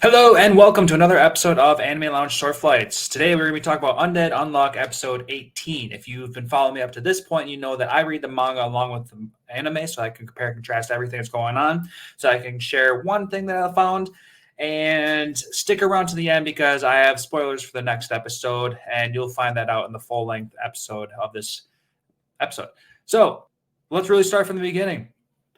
Hello and welcome to another episode of Anime Lounge Short Flights. Today we're going to be talking about Undead Unluck episode 18. If you've been following me up to this point, you know that I read the manga along with the anime so I can compare and contrast everything that's going on. So I can share one thing that I found and stick around to the end because I have spoilers for the next episode and you'll find that out in the full-length episode of this episode. So let's really start from the beginning.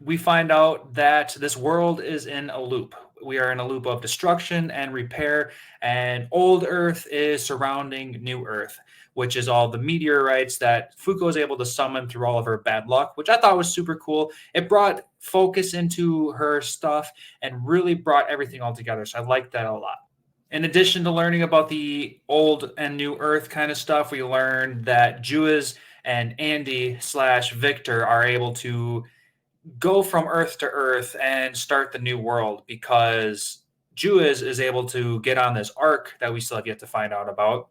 We find out that this world is in a loop. We are in a loop of destruction and repair, and old Earth is surrounding new Earth, which is all the meteorites that Fuko is able to summon through all of her bad luck, which I thought was super cool. It brought focus into her stuff and really brought everything all together. So I liked that a lot. In addition to learning about the old and new Earth kind of stuff, we learned that Juiz and Andy / Victor are able to go from Earth to Earth and start the new world because Juiz is able to get on this ark that we still have yet to find out about,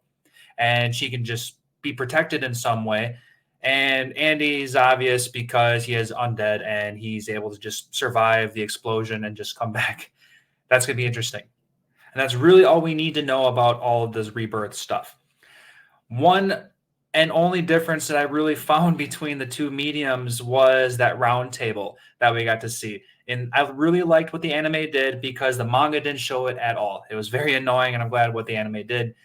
and she can just be protected in some way. And Andy's obvious because he is undead and he's able to just survive the explosion and just come back. That's going to be interesting. And that's really all we need to know about all of this rebirth stuff. One and only difference that I really found between the two mediums was that round table that we got to see. And I really liked what the anime did because the manga didn't show it at all. It was very annoying, and I'm glad what the anime did.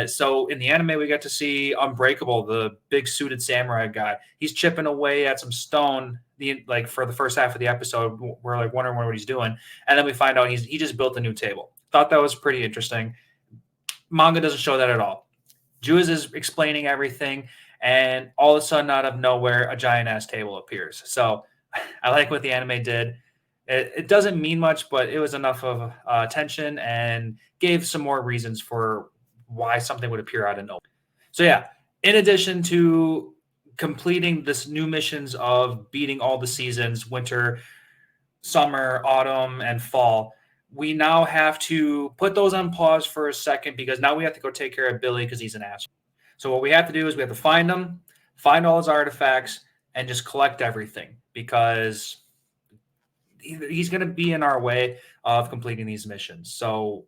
So in the anime, we got to see Unbreakable, the big suited samurai guy. He's chipping away at some stone. For the first half of the episode, we're like wondering what he's doing, and then we find out he just built a new table. Thought that was pretty interesting. Manga doesn't show that at all. Juiz is explaining everything, and all of a sudden, out of nowhere, a giant-ass table appears. So I like what the anime did. It doesn't mean much, but it was enough of attention and gave some more reasons for why something would appear out of nowhere. So yeah, in addition to completing this new missions of beating all the seasons, winter, summer, autumn, and fall, we now have to put those on pause for a second because now we have to go take care of Billy because he's an asshole. So what we have to do is we have to find him, find all his artifacts, and just collect everything because he's going to be in our way of completing these missions. So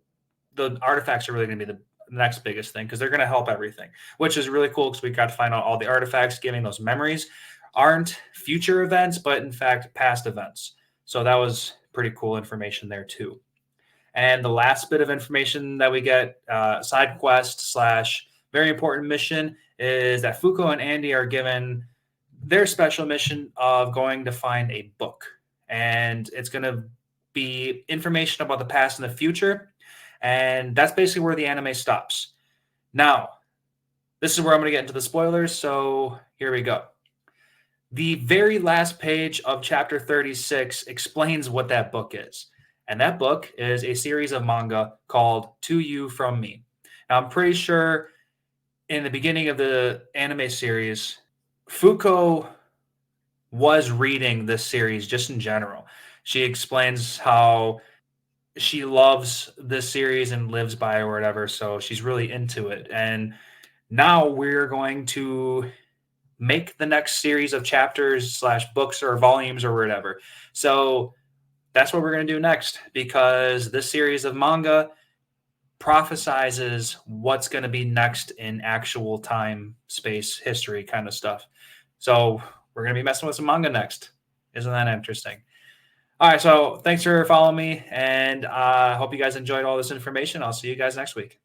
the artifacts are really going to be the next biggest thing because they're going to help everything, which is really cool because we got to find out all the artifacts, giving those memories aren't future events, but in fact past events. So that was pretty cool information there too. And the last bit of information that we get, side quest / very important mission, is that Fuko and Andy are given their special mission of going to find a book. And it's going to be information about the past and the future. And that's basically where the anime stops. Now, this is where I'm going to get into the spoilers. So here we go. The very last page of chapter 36 explains what that book is. And that book is a series of manga called To You From Me. Now, I'm pretty sure in the beginning of the anime series, Fuko was reading this series just in general. She explains how she loves this series and lives by it or whatever, so she's really into it. And now we're going to make the next series of chapters / books or volumes or whatever. So that's what we're going to do next because this series of manga prophesizes what's going to be next in actual time, space, history kind of stuff. So we're going to be messing with some manga next. Isn't that interesting? All right, so thanks for following me, and I hope you guys enjoyed all this information. I'll see you guys next week.